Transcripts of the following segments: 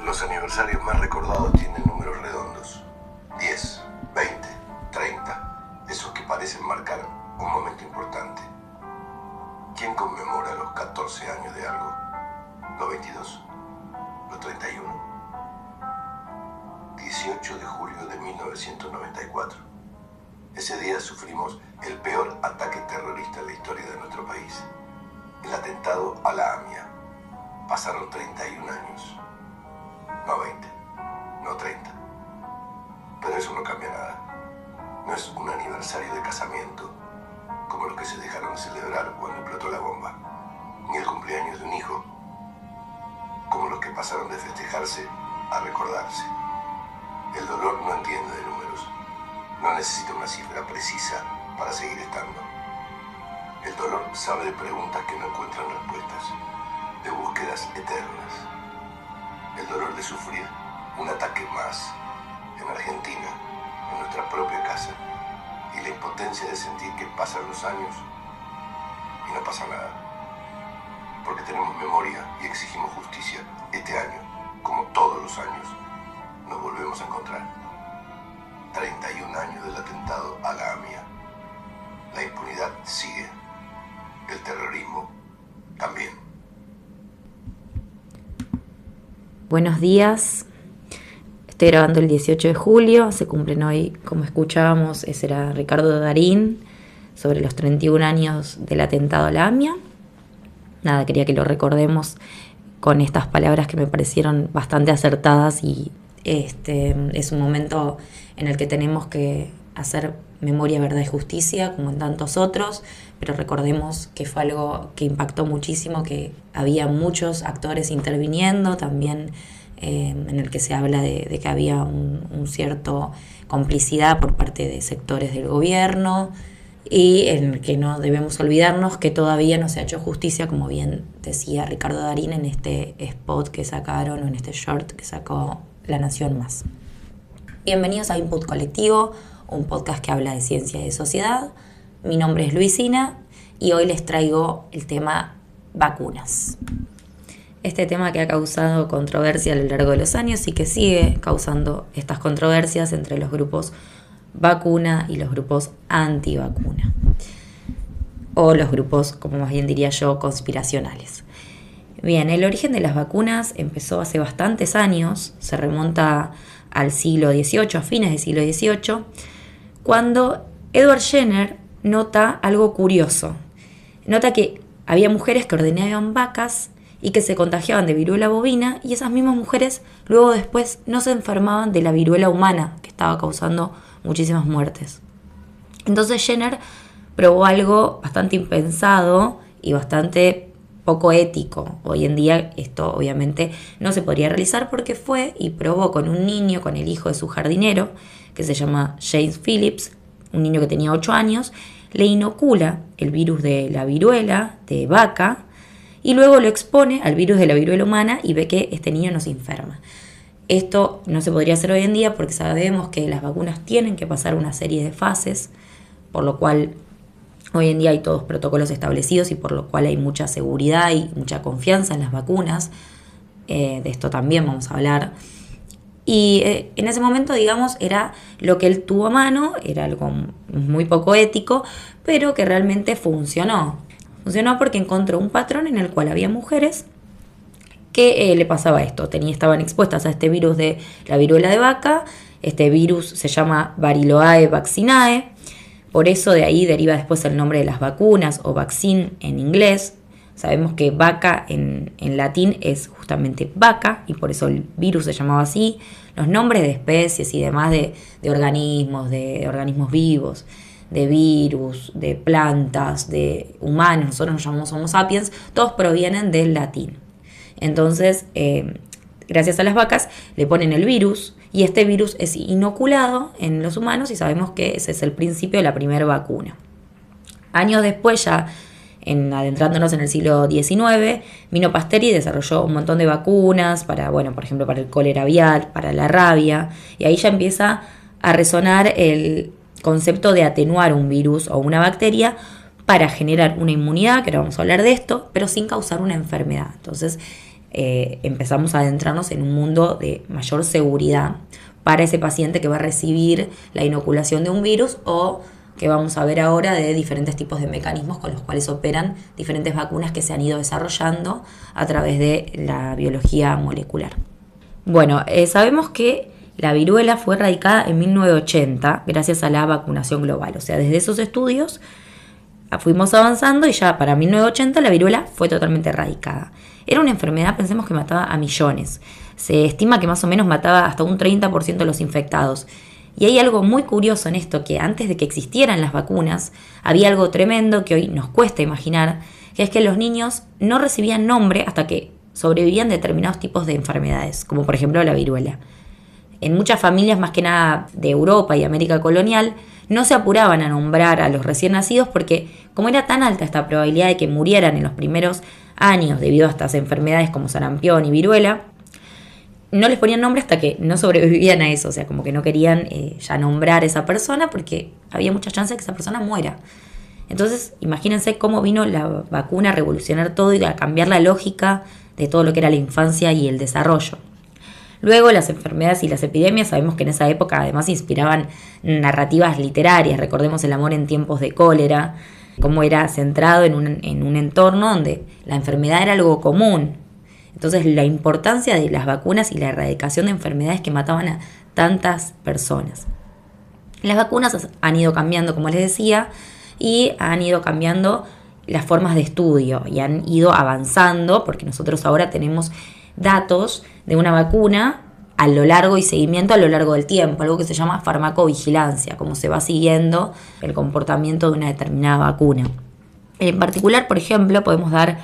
Los aniversarios más recordados tienen números redondos. 10, 20, 30, esos que parecen marcar un momento importante. ¿Quién conmemora los 14 años de algo? ¿Los 22? ¿Los 31? 18 de julio de 1994. Ese día sufrimos el peor ataque terrorista en la historia de nuestro país. El atentado a la AMIA. Pasaron 31 años. No 20, no 30. Pero eso no cambia nada. No es un aniversario de casamiento, como los que se dejaron de celebrar cuando explotó la bomba, ni el cumpleaños de un hijo, como los que pasaron de festejarse a recordarse. El dolor no entiende de números, no necesita una cifra precisa para seguir estando. El dolor sabe de preguntas que no encuentran respuestas, de búsquedas eternas. El dolor de sufrir un ataque más en Argentina, en nuestra propia casa, y la impotencia de sentir que pasan los años y no pasa nada, porque tenemos memoria y exigimos justicia. Este año, como todos los años, nos volvemos a encontrar. 31 años del atentado a la AMIA. La impunidad sigue, el terrorismo también. Buenos días, estoy grabando el 18 de julio, se cumplen hoy, como escuchábamos, ese era Ricardo Darín, sobre los 31 años del atentado a la AMIA. Nada, quería que lo recordemos con estas palabras que me parecieron bastante acertadas y es un momento en el que tenemos que hacer memoria, verdad y justicia, como en tantos otros, pero recordemos que fue algo que impactó muchísimo, que había muchos actores interviniendo, también en el que se habla de que había un cierto complicidad por parte de sectores del gobierno, y en el que no debemos olvidarnos que todavía no se ha hecho justicia, como bien decía Ricardo Darín en este spot que sacaron, o en este short que sacó La Nación Más. Bienvenidos a Input Colectivo, un podcast que habla de ciencia y de sociedad. Mi nombre es Luisina y hoy les traigo el tema vacunas. Este tema que ha causado controversia a lo largo de los años y que sigue causando estas controversias entre los grupos vacuna y los grupos antivacuna, o los grupos, como más bien diría yo, conspiracionales. Bien, el origen de las vacunas empezó hace bastantes años, se remonta al siglo XVIII, a fines del siglo XVIII, cuando Edward Jenner nota algo curioso. Nota que había mujeres que ordeñaban vacas y que se contagiaban de viruela bovina, y esas mismas mujeres luego después no se enfermaban de la viruela humana, que estaba causando muchísimas muertes. Entonces Jenner probó algo bastante impensado y bastante poco ético. Hoy en día esto obviamente no se podría realizar, porque fue y probó con un niño, con el hijo de su jardinero, que se llama James Phillips, un niño que tenía 8 años, le inocula el virus de la viruela de vaca y luego lo expone al virus de la viruela humana y ve que este niño no se enferma. Esto no se podría hacer hoy en día porque sabemos que las vacunas tienen que pasar una serie de fases, por lo cual hoy en día hay todos protocolos establecidos y por lo cual hay mucha seguridad y mucha confianza en las vacunas. De esto también vamos a hablar. Y en ese momento, digamos, era lo que él tuvo a mano, era algo muy poco ético, pero que realmente funcionó. Funcionó porque encontró un patrón en el cual había mujeres que le pasaba esto, estaban expuestas a este virus de la viruela de vaca. Este virus se llama Bariloae vaccinae, por eso de ahí deriva después el nombre de las vacunas, o vaccine en inglés. Sabemos que vaca en latín es justamente vaca y por eso el virus se llamaba así. Los nombres de especies y demás de organismos vivos, de virus, de plantas, de humanos, nosotros nos llamamos Homo sapiens, todos provienen del latín. Entonces, gracias a las vacas le ponen el virus y este virus es inoculado en los humanos y sabemos que ese es el principio de la primera vacuna. Años después, ya adentrándonos en el siglo XIX, vino Pasteur y desarrolló un montón de vacunas para, por ejemplo, para el cólera aviar, para la rabia, y ahí ya empieza a resonar el concepto de atenuar un virus o una bacteria para generar una inmunidad, que ahora vamos a hablar de esto, pero sin causar una enfermedad. Entonces, empezamos a adentrarnos en un mundo de mayor seguridad para ese paciente que va a recibir la inoculación de un virus o que vamos a ver ahora de diferentes tipos de mecanismos con los cuales operan diferentes vacunas que se han ido desarrollando a través de la biología molecular. Bueno, sabemos que la viruela fue erradicada en 1980 gracias a la vacunación global. O sea, desde esos estudios fuimos avanzando y ya para 1980 la viruela fue totalmente erradicada. Era una enfermedad, pensemos, que mataba a millones. Se estima que más o menos mataba hasta un 30% de los infectados. Y hay algo muy curioso en esto, que antes de que existieran las vacunas, había algo tremendo que hoy nos cuesta imaginar, que es que los niños no recibían nombre hasta que sobrevivían determinados tipos de enfermedades, como por ejemplo la viruela. En muchas familias, más que nada de Europa y América colonial, no se apuraban a nombrar a los recién nacidos porque, como era tan alta esta probabilidad de que murieran en los primeros años debido a estas enfermedades como sarampión y viruela, no les ponían nombre hasta que no sobrevivían a eso. O sea, como que no querían ya nombrar a esa persona porque había mucha chance de que esa persona muera. Entonces, imagínense cómo vino la vacuna a revolucionar todo y a cambiar la lógica de todo lo que era la infancia y el desarrollo. Luego, las enfermedades y las epidemias, sabemos que en esa época además inspiraban narrativas literarias. Recordemos El amor en tiempos de cólera, cómo era centrado en un entorno donde la enfermedad era algo común. Entonces, la importancia de las vacunas y la erradicación de enfermedades que mataban a tantas personas. Las vacunas han ido cambiando, como les decía, y han ido cambiando las formas de estudio y han ido avanzando, porque nosotros ahora tenemos datos de una vacuna a lo largo y seguimiento a lo largo del tiempo, algo que se llama farmacovigilancia, cómo se va siguiendo el comportamiento de una determinada vacuna. En particular, por ejemplo, podemos dar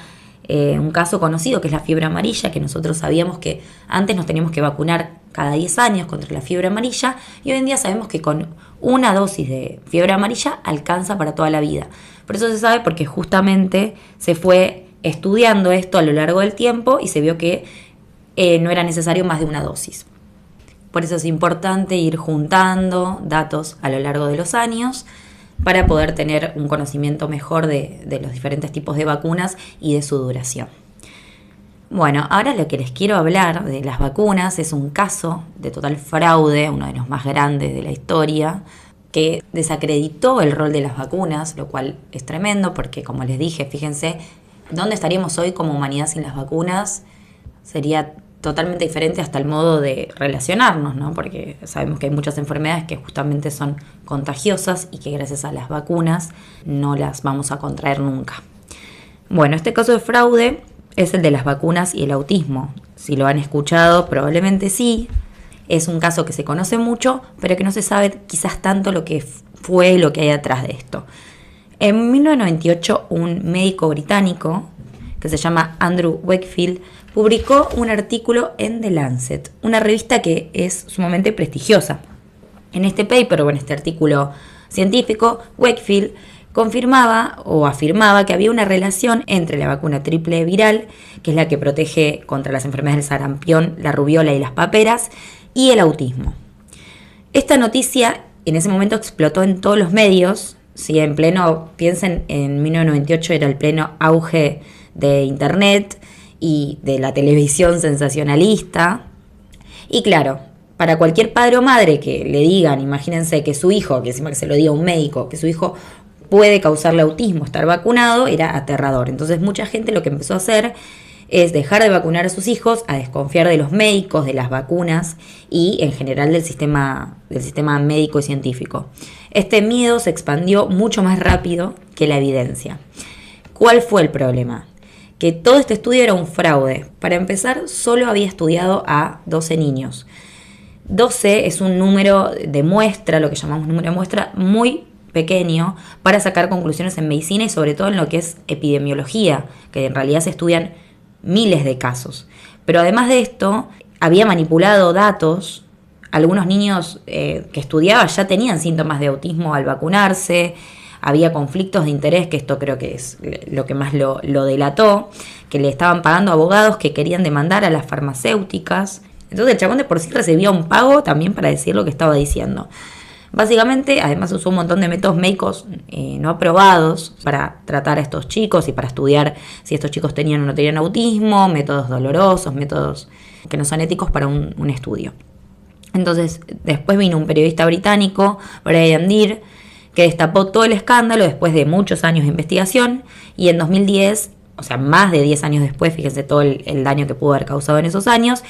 un caso conocido que es la fiebre amarilla, que nosotros sabíamos que antes nos teníamos que vacunar cada 10 años contra la fiebre amarilla y hoy en día sabemos que con una dosis de fiebre amarilla alcanza para toda la vida. Por eso se sabe porque justamente se fue estudiando esto a lo largo del tiempo y se vio que no era necesario más de una dosis. Por eso es importante ir juntando datos a lo largo de los años para poder tener un conocimiento mejor de los diferentes tipos de vacunas y de su duración. Bueno, ahora lo que les quiero hablar de las vacunas es un caso de total fraude, uno de los más grandes de la historia, que desacreditó el rol de las vacunas, lo cual es tremendo porque, como les dije, fíjense, ¿dónde estaríamos hoy como humanidad sin las vacunas? Sería totalmente diferente hasta el modo de relacionarnos, ¿no? Porque sabemos que hay muchas enfermedades que justamente son contagiosas y que gracias a las vacunas no las vamos a contraer nunca. Bueno, este caso de fraude es el de las vacunas y el autismo. Si lo han escuchado, probablemente sí. Es un caso que se conoce mucho, pero que no se sabe quizás tanto lo que fue, lo que hay atrás de esto. En 1998, un médico británico que se llama Andrew Wakefield publicó un artículo en The Lancet, una revista que es sumamente prestigiosa. En este paper o en este artículo científico, Wakefield confirmaba o afirmaba que había una relación entre la vacuna triple viral, que es la que protege contra las enfermedades del sarampión, la rubiola y las paperas, y el autismo. Esta noticia en ese momento explotó en todos los medios. Si en pleno, piensen, en 1998 era el pleno auge de internet y de la televisión sensacionalista. Y claro, para cualquier padre o madre que le digan, imagínense que su hijo, que encima que se lo diga un médico, que su hijo puede causarle autismo, estar vacunado, era aterrador. Entonces mucha gente lo que empezó a hacer es dejar de vacunar a sus hijos, a desconfiar de los médicos, de las vacunas y en general del sistema médico y científico. Este miedo se expandió mucho más rápido que la evidencia. ¿Cuál fue el problema? Que todo este estudio era un fraude. Para empezar, solo había estudiado a 12 niños. 12 es un número de muestra, lo que llamamos número de muestra, muy pequeño para sacar conclusiones en medicina y sobre todo en lo que es epidemiología, que en realidad se estudian miles de casos. Pero además de esto, había manipulado datos. Algunos niños que estudiaba ya tenían síntomas de autismo al vacunarse. Había conflictos de interés, que esto creo que es lo que más lo delató, que le estaban pagando abogados que querían demandar a las farmacéuticas. Entonces el chabón de por sí recibía un pago también para decir lo que estaba diciendo. Básicamente, además usó un montón de métodos médicos no aprobados para tratar a estos chicos y para estudiar si estos chicos tenían o no tenían autismo, métodos dolorosos, métodos que no son éticos para un estudio. Entonces, después vino un periodista británico, Brian Deer, que destapó todo el escándalo después de muchos años de investigación, y en 2010, o sea, más de 10 años después, fíjense todo el daño que pudo haber causado en esos años,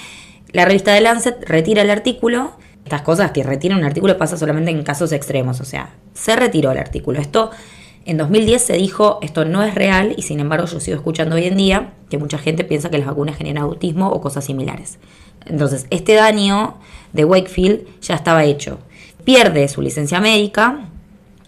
la revista The Lancet retira el artículo. Estas cosas que retiran un artículo pasa solamente en casos extremos, o sea, se retiró el artículo. Esto, en 2010 se dijo, esto no es real, y sin embargo yo sigo escuchando hoy en día que mucha gente piensa que las vacunas generan autismo o cosas similares. Entonces, este daño de Wakefield ya estaba hecho. Pierde su licencia médica.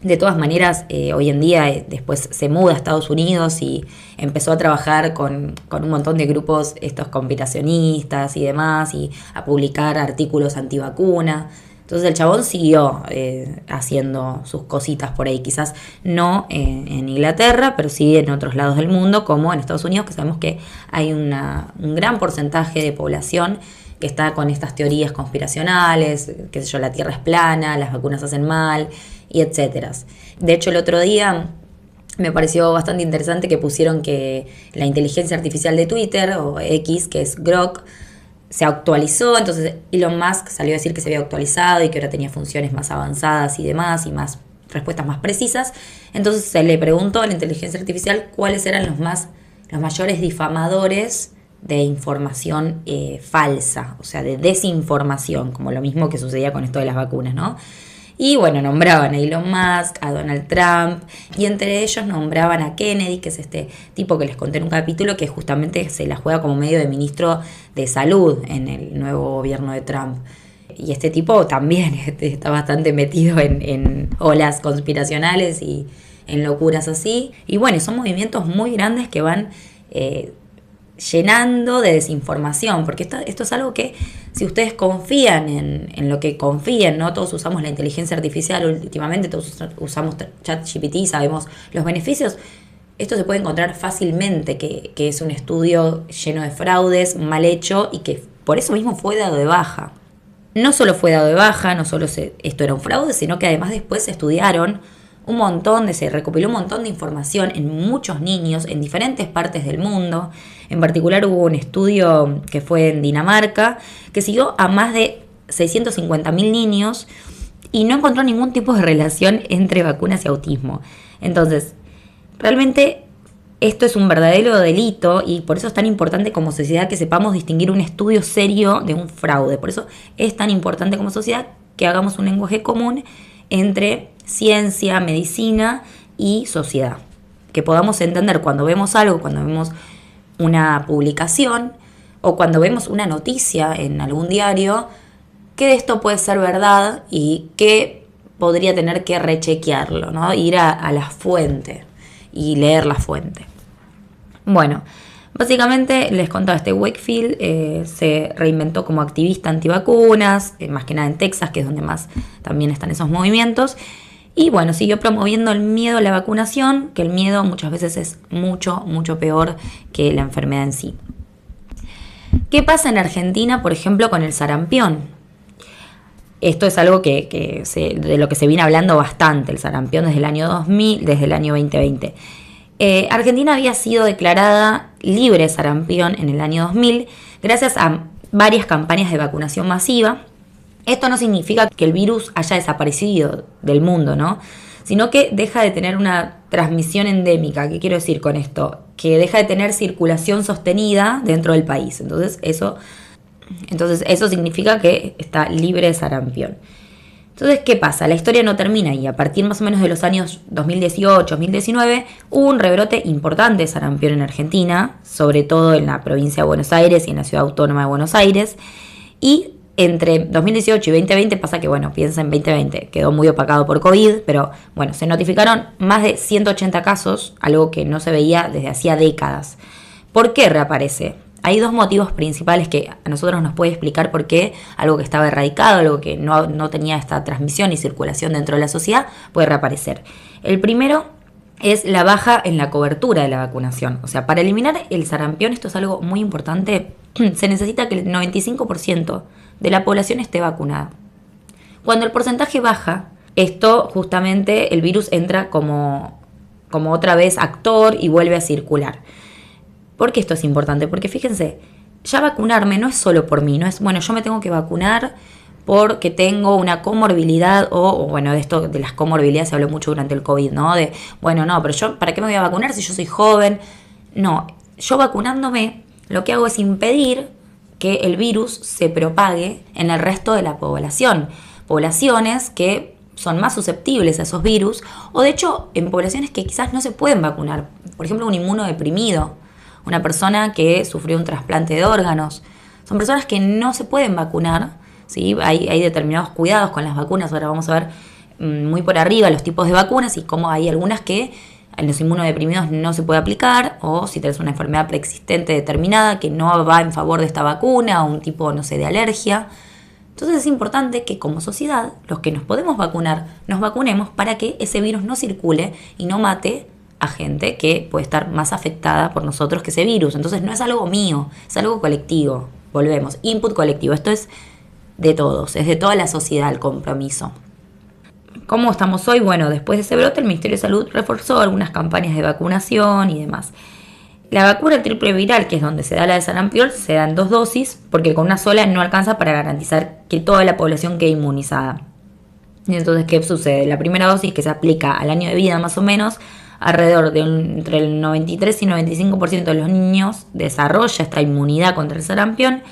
De todas maneras, hoy en día después se muda a Estados Unidos y empezó a trabajar con un montón de grupos estos conspiracionistas y demás, y a publicar artículos antivacuna. Entonces el chabón siguió haciendo sus cositas por ahí, quizás no en Inglaterra, pero sí en otros lados del mundo, como en Estados Unidos, que sabemos que hay un gran porcentaje de población que está con estas teorías conspiracionales, qué sé yo, la Tierra es plana, las vacunas hacen mal, y etcétera. De hecho, el otro día me pareció bastante interesante que pusieron que la inteligencia artificial de Twitter, o X, que es Grok, se actualizó. Entonces Elon Musk salió a decir que se había actualizado y que ahora tenía funciones más avanzadas y demás, y más respuestas más precisas. Entonces se le preguntó a la inteligencia artificial cuáles eran los mayores difamadores de información falsa, o sea, de desinformación, como lo mismo que sucedía con esto de las vacunas, ¿no? Y bueno, nombraban a Elon Musk, a Donald Trump, y entre ellos nombraban a Kennedy, que es este tipo que les conté en un capítulo, que justamente se la juega como medio de ministro de salud en el nuevo gobierno de Trump. Y este tipo también está bastante metido en olas conspiracionales y en locuras así. Y bueno, son movimientos muy grandes que van llenando de desinformación, porque esto es algo que, si ustedes confían en lo que confían, ¿no? Todos usamos la inteligencia artificial últimamente, todos usamos ChatGPT, sabemos los beneficios. Esto se puede encontrar fácilmente, que es un estudio lleno de fraudes, mal hecho, y que por eso mismo fue dado de baja. No solo fue dado de baja, no solo esto era un fraude, sino que además después se estudiaron se recopiló un montón de información en muchos niños en diferentes partes del mundo. En particular hubo un estudio que fue en Dinamarca que siguió a más de 650.000 niños y no encontró ningún tipo de relación entre vacunas y autismo. Entonces, realmente esto es un verdadero delito, y por eso es tan importante como sociedad que sepamos distinguir un estudio serio de un fraude. Por eso es tan importante como sociedad que hagamos un lenguaje común entre ciencia, medicina y sociedad. Que podamos entender cuando vemos algo, cuando vemos una publicación o cuando vemos una noticia en algún diario, qué de esto puede ser verdad y qué podría tener que rechequearlo, ¿no? Ir a la fuente y leer la fuente. Bueno, básicamente les contaba, Wakefield se reinventó como activista antivacunas, más que nada en Texas, que es donde más también están esos movimientos. Y bueno, siguió promoviendo el miedo a la vacunación, que el miedo muchas veces es mucho, mucho peor que la enfermedad en sí. ¿Qué pasa en Argentina, por ejemplo, con el sarampión? Esto es algo de lo que se viene hablando bastante, el sarampión desde el año 2000, desde el año 2020. Argentina había sido declarada libre de sarampión en el año 2000 gracias a varias campañas de vacunación masiva. Esto no significa que el virus haya desaparecido del mundo, ¿no? Sino que deja de tener una transmisión endémica. ¿Qué quiero decir con esto? Que deja de tener circulación sostenida dentro del país. Entonces eso significa que está libre de sarampión. Entonces, ¿qué pasa? La historia no termina ahí. A partir más o menos de los años 2018-2019 hubo un rebrote importante de sarampión en Argentina, sobre todo en la provincia de Buenos Aires y en la ciudad autónoma de Buenos Aires. Y entre 2018 y 2020 pasa que, piensa en 2020, quedó muy opacado por COVID, pero se notificaron más de 180 casos, algo que no se veía desde hacía décadas. ¿Por qué reaparece? Hay dos motivos principales que a nosotros nos puede explicar por qué algo que estaba erradicado, algo que no tenía esta transmisión y circulación dentro de la sociedad, puede reaparecer. El primero es la baja en la cobertura de la vacunación. O sea, para eliminar el sarampión, esto es algo muy importante, se necesita que el 95% de la población esté vacunada. Cuando el porcentaje baja, esto justamente el virus entra como otra vez actor y vuelve a circular. ¿Por qué esto es importante? Porque fíjense, ya vacunarme no es solo por mí, no es, bueno, yo me tengo que vacunar porque tengo una comorbilidad o bueno, de esto de las comorbilidades se habló mucho durante el COVID, ¿no? De, bueno, no, pero yo, ¿para qué me voy a vacunar si yo soy joven? No, yo vacunándome lo que hago es impedir que el virus se propague en el resto de la población. Poblaciones que son más susceptibles a esos virus o de hecho en poblaciones que quizás no se pueden vacunar. Por ejemplo, un inmunodeprimido, una persona que sufrió un trasplante de órganos. Son personas que no se pueden vacunar, ¿sí? Hay determinados cuidados con las vacunas. Ahora vamos a ver muy por arriba los tipos de vacunas y cómo hay algunas que en los inmunodeprimidos no se puede aplicar, o si tenés una enfermedad preexistente determinada que no va en favor de esta vacuna o un tipo, no sé, de alergia. Entonces es importante que como sociedad, los que nos podemos vacunar, nos vacunemos para que ese virus no circule y no mate a gente que puede estar más afectada por nosotros que ese virus. Entonces no es algo mío, es algo colectivo. Volvemos, input colectivo. Esto es de todos, es de toda la sociedad el compromiso. ¿Cómo estamos hoy? Bueno, después de ese brote el Ministerio de Salud reforzó algunas campañas de vacunación y demás. La vacuna triple viral, que es donde se da la de sarampión, se da en 2 dosis porque con una sola no alcanza para garantizar que toda la población quede inmunizada. Y entonces, ¿qué sucede? La primera dosis, que se aplica al año de vida más o menos, alrededor de entre el 93 y 95% de los niños desarrolla esta inmunidad contra el sarampión,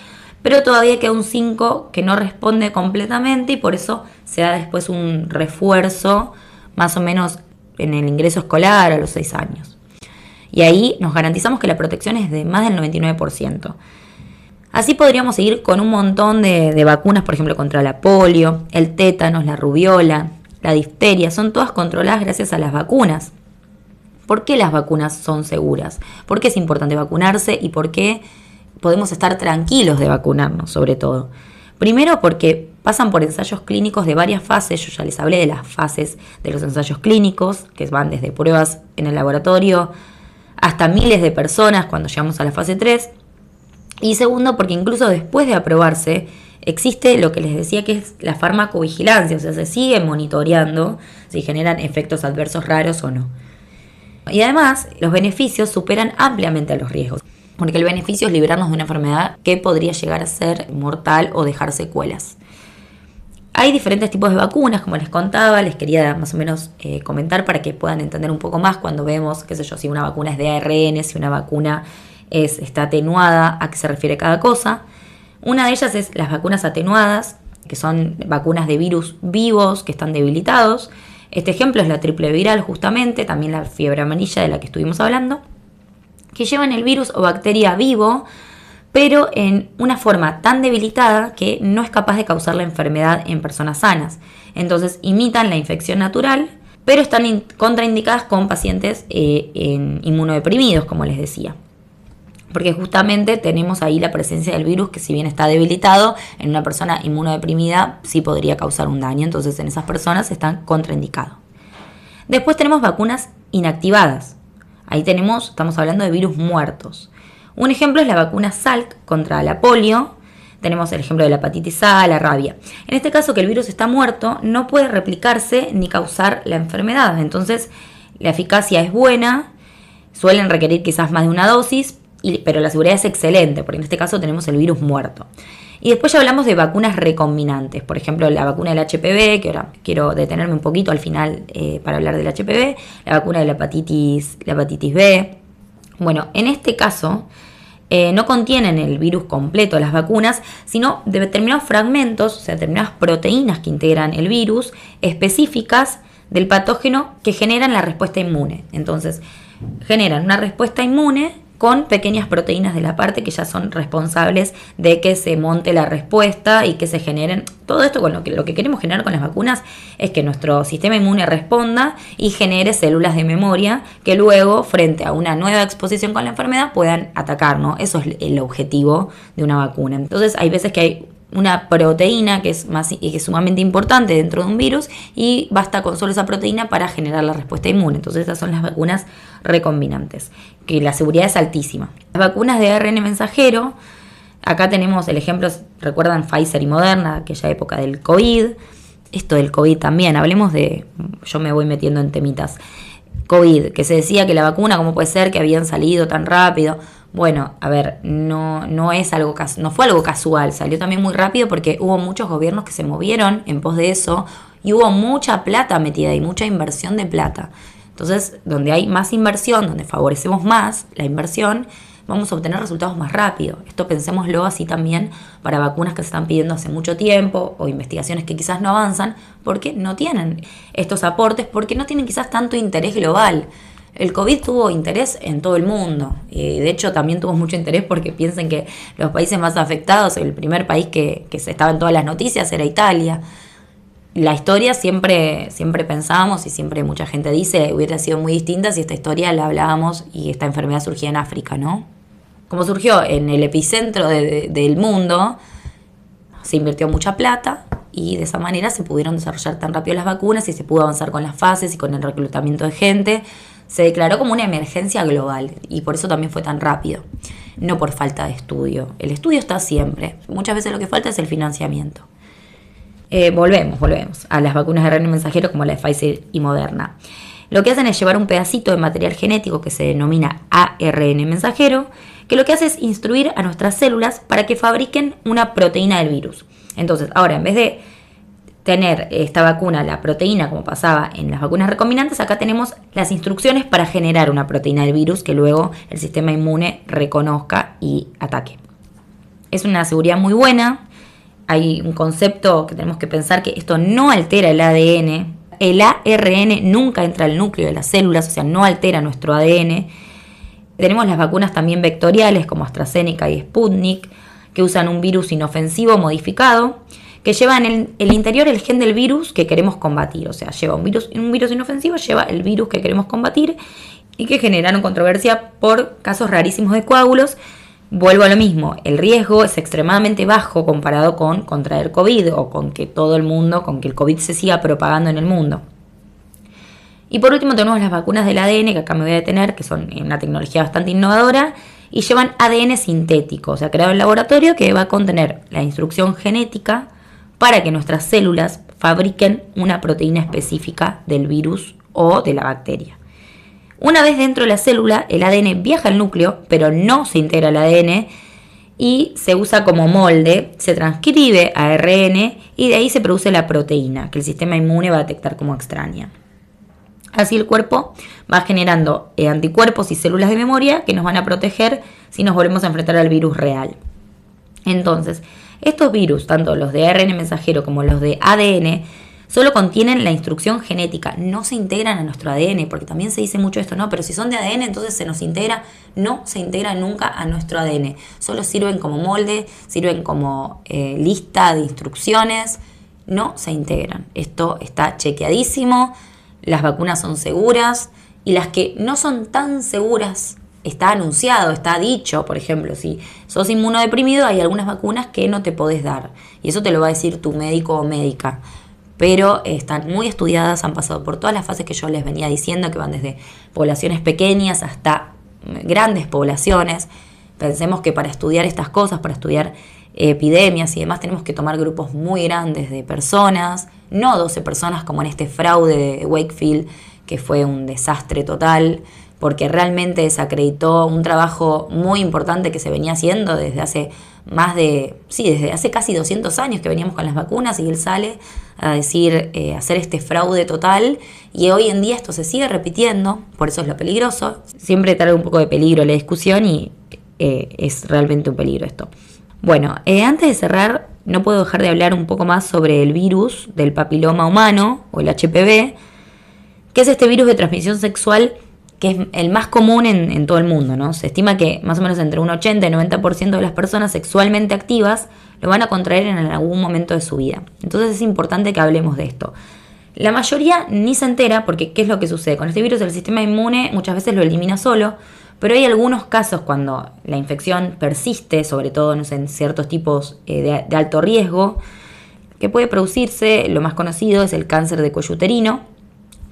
pero todavía queda un 5% que no responde completamente y por eso se da después un refuerzo más o menos en el ingreso escolar a los 6 años. Y ahí nos garantizamos que la protección es de más del 99%. Así podríamos seguir con un montón de vacunas, por ejemplo, contra la polio, el tétanos, la rubiola, la difteria, son todas controladas gracias a las vacunas. ¿Por qué las vacunas son seguras? ¿Por qué es importante vacunarse y por qué podemos estar tranquilos de vacunarnos, sobre todo? Primero porque pasan por ensayos clínicos de varias fases. Yo ya les hablé de las fases de los ensayos clínicos, que van desde pruebas en el laboratorio hasta miles de personas cuando llegamos a la fase 3. Y segundo, porque incluso después de aprobarse, existe lo que les decía que es la farmacovigilancia, o sea, se sigue monitoreando si generan efectos adversos raros o no. Y además, los beneficios superan ampliamente a los riesgos, porque el beneficio es librarnos de una enfermedad que podría llegar a ser mortal o dejar secuelas. Hay diferentes tipos de vacunas, como les contaba, les quería más o menos comentar para que puedan entender un poco más cuando vemos, qué sé yo, si una vacuna es de ARN, si una vacuna está atenuada, a qué se refiere cada cosa. Una de ellas es las vacunas atenuadas, que son vacunas de virus vivos que están debilitados. Este ejemplo es la triple viral justamente, también la fiebre amarilla de la que estuvimos hablando, que llevan el virus o bacteria vivo, pero en una forma tan debilitada que no es capaz de causar la enfermedad en personas sanas. Entonces imitan la infección natural, pero están contraindicadas con pacientes inmunodeprimidos, como les decía. Porque justamente tenemos ahí la presencia del virus que, si bien está debilitado, en una persona inmunodeprimida sí podría causar un daño. Entonces en esas personas están contraindicados. Después tenemos vacunas inactivadas. Ahí estamos hablando de virus muertos. Un ejemplo es la vacuna Salk contra la polio. Tenemos el ejemplo de la hepatitis A, la rabia. En este caso, que el virus está muerto, no puede replicarse ni causar la enfermedad. Entonces, la eficacia es buena, suelen requerir quizás más de una dosis, pero la seguridad es excelente, porque en este caso tenemos el virus muerto. Y después ya hablamos de vacunas recombinantes. Por ejemplo, la vacuna del HPV, que ahora quiero detenerme un poquito al final para hablar del HPV, la vacuna de la hepatitis B. Bueno, en este caso no contienen el virus completo las vacunas, sino de determinados fragmentos, o sea, determinadas proteínas que integran el virus, específicas del patógeno que generan la respuesta inmune. Entonces, generan una respuesta inmune con pequeñas proteínas de la parte que ya son responsables de que se monte la respuesta y que se generen. Todo esto con lo que queremos generar con las vacunas es que nuestro sistema inmune responda y genere células de memoria que luego, frente a una nueva exposición con la enfermedad, puedan atacar, ¿no? Eso es el objetivo de una vacuna. Entonces hay veces que hay una proteína que es sumamente importante dentro de un virus y basta con solo esa proteína para generar la respuesta inmune. Entonces estas son las vacunas recombinantes, que la seguridad es altísima. Las vacunas de ARN mensajero, acá tenemos el ejemplo, recuerdan Pfizer y Moderna, aquella época del COVID. esto del COVID también, hablemos de, yo me voy metiendo en temitas, COVID, que se decía que la vacuna, ¿cómo puede ser que habían salido tan rápido? Bueno, a ver, no es algo no fue algo casual, salió también muy rápido porque hubo muchos gobiernos que se movieron en pos de eso y hubo mucha plata metida y mucha inversión de plata. Entonces, donde hay más inversión, donde favorecemos más la inversión, vamos a obtener resultados más rápido. Esto pensémoslo así también para vacunas que se están pidiendo hace mucho tiempo o investigaciones que quizás no avanzan porque no tienen estos aportes, porque no tienen quizás tanto interés global. El COVID tuvo interés en todo el mundo y de hecho también tuvo mucho interés porque piensen que los países más afectados, el primer país que se estaba en todas las noticias era Italia. La historia siempre pensábamos y siempre mucha gente dice hubiera sido muy distinta si esta historia la hablábamos y esta enfermedad surgía en África, ¿no? Como surgió en el epicentro del mundo, se invirtió mucha plata y de esa manera se pudieron desarrollar tan rápido las vacunas y se pudo avanzar con las fases y con el reclutamiento de gente. Se declaró como una emergencia global y por eso también fue tan rápido, no por falta de estudio. El estudio está siempre, muchas veces lo que falta es el financiamiento. Volvemos a las vacunas de ARN mensajero como la de Pfizer y Moderna. Lo que hacen es llevar un pedacito de material genético que se denomina ARN mensajero, que lo que hace es instruir a nuestras células para que fabriquen una proteína del virus. Entonces, ahora en vez de tener esta vacuna, la proteína, como pasaba en las vacunas recombinantes, acá tenemos las instrucciones para generar una proteína del virus que luego el sistema inmune reconozca y ataque. Es una seguridad muy buena. Hay un concepto que tenemos que pensar que esto no altera el ADN. El ARN nunca entra al núcleo de las células, o sea, no altera nuestro ADN. Tenemos las vacunas también vectoriales como AstraZeneca y Sputnik, que usan un virus inofensivo modificado, que lleva en el interior el gen del virus que queremos combatir. O sea, lleva un virus inofensivo, lleva el virus que queremos combatir y que generaron controversia por casos rarísimos de coágulos. Vuelvo a lo mismo, el riesgo es extremadamente bajo comparado con contraer COVID o con que el COVID se siga propagando en el mundo. Y por último tenemos las vacunas del ADN, que acá me voy a detener, que son una tecnología bastante innovadora y llevan ADN sintético, o sea, creado en laboratorio, que va a contener la instrucción genética para que nuestras células fabriquen una proteína específica del virus o de la bacteria. Una vez dentro de la célula, el ADN viaja al núcleo, pero no se integra al ADN y se usa como molde, se transcribe a ARN y de ahí se produce la proteína que el sistema inmune va a detectar como extraña. Así el cuerpo va generando anticuerpos y células de memoria que nos van a proteger si nos volvemos a enfrentar al virus real. Entonces, estos virus, tanto los de ARN mensajero como los de ADN, solo contienen la instrucción genética, no se integran a nuestro ADN, porque también se dice mucho esto, ¿no? Pero si son de ADN, entonces se nos integra, no se integra nunca a nuestro ADN. Solo sirven como molde, sirven como lista de instrucciones, no se integran. Esto está chequeadísimo, las vacunas son seguras y las que no son tan seguras, está anunciado, está dicho, por ejemplo, si sos inmunodeprimido, hay algunas vacunas que no te podés dar y eso te lo va a decir tu médico o médica. Pero están muy estudiadas, han pasado por todas las fases que yo les venía diciendo, que van desde poblaciones pequeñas hasta grandes poblaciones. Pensemos que para estudiar estas cosas, para estudiar epidemias y demás, tenemos que tomar grupos muy grandes de personas, no 12 personas como en este fraude de Wakefield, que fue un desastre total, porque realmente desacreditó un trabajo muy importante que se venía haciendo desde hace desde hace casi 200 años que veníamos con las vacunas y él sale a decir, hacer este fraude total y hoy en día esto se sigue repitiendo, por eso es lo peligroso. Siempre trae un poco de peligro la discusión y es realmente un peligro esto. Bueno, antes de cerrar, no puedo dejar de hablar un poco más sobre el virus del papiloma humano o el HPV, que es este virus de transmisión sexual que es el más común en todo el mundo, ¿no? Se estima que más o menos entre un 80 y 90% de las personas sexualmente activas lo van a contraer en algún momento de su vida. Entonces es importante que hablemos de esto. La mayoría ni se entera porque ¿qué es lo que sucede? Con este virus el sistema inmune muchas veces lo elimina solo, pero hay algunos casos cuando la infección persiste, sobre todo en ciertos tipos de alto riesgo, que puede producirse, lo más conocido es el cáncer de cuello uterino,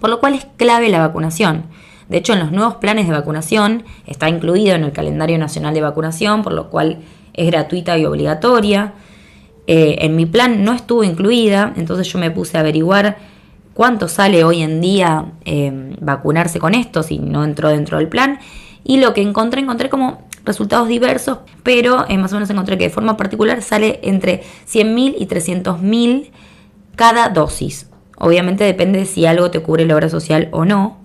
por lo cual es clave la vacunación. De hecho, en los nuevos planes de vacunación está incluido en el calendario nacional de vacunación, por lo cual es gratuita y obligatoria. En mi plan no estuvo incluida, entonces yo me puse a averiguar cuánto sale hoy en día vacunarse con esto, si no entró dentro del plan. Y lo que encontré como resultados diversos, pero más o menos encontré que de forma particular sale entre 100.000 y 300.000 cada dosis. Obviamente depende de si algo te cubre la obra social o no.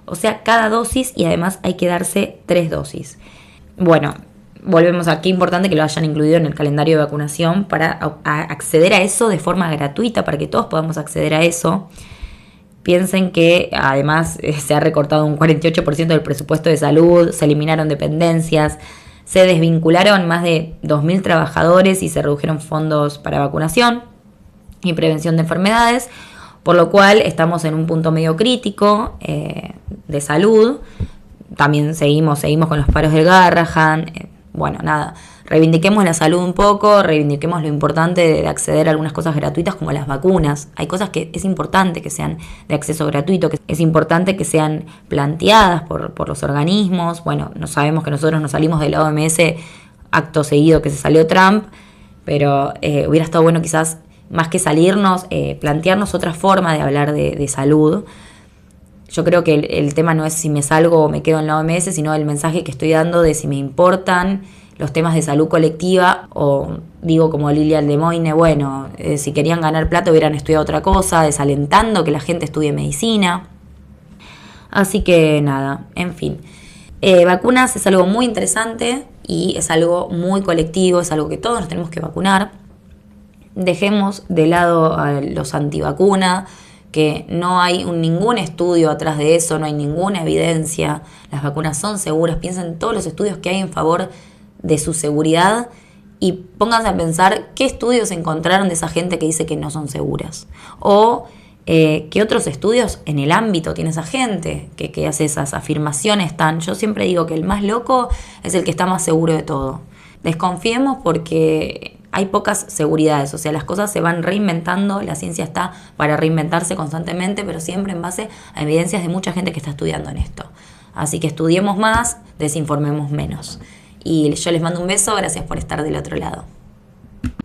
O sea, cada dosis, y además hay que darse 3 dosis. Bueno, volvemos a qué importante que lo hayan incluido en el calendario de vacunación para acceder a eso de forma gratuita, para que todos podamos acceder a eso. Piensen que además se ha recortado un 48% del presupuesto de salud, se eliminaron dependencias, se desvincularon más de 2.000 trabajadores y se redujeron fondos para vacunación y prevención de enfermedades, por lo cual estamos en un punto medio crítico de salud. También seguimos con los paros del Garrahan. Bueno, nada, reivindiquemos la salud un poco, reivindiquemos lo importante de acceder a algunas cosas gratuitas como las vacunas. Hay cosas que es importante que sean de acceso gratuito, que es importante que sean planteadas por los organismos. Bueno, no sabemos que nosotros nos salimos de la OMS acto seguido que se salió Trump, pero hubiera estado bueno quizás, más que salirnos, plantearnos otra forma de hablar de salud. Yo creo que el tema no es si me salgo o me quedo en la OMS, sino el mensaje que estoy dando de si me importan los temas de salud colectiva, o digo como Lilia Aldemoine, bueno, si querían ganar plata hubieran estudiado otra cosa, desalentando que la gente estudie medicina. Así que nada, en fin. Vacunas es algo muy interesante y es algo muy colectivo, es algo que todos nos tenemos que vacunar. Dejemos de lado a los antivacunas, que no hay ningún estudio atrás de eso, no hay ninguna evidencia. Las vacunas son seguras. Piensen en todos los estudios que hay en favor de su seguridad y pónganse a pensar qué estudios encontraron de esa gente que dice que no son seguras. O qué otros estudios en el ámbito tiene esa gente que hace esas afirmaciones tan... Yo siempre digo que el más loco es el que está más seguro de todo. Desconfiemos porque hay pocas seguridades, o sea, las cosas se van reinventando, la ciencia está para reinventarse constantemente, pero siempre en base a evidencias de mucha gente que está estudiando en esto. Así que estudiemos más, desinformemos menos. Y yo les mando un beso, gracias por estar del otro lado.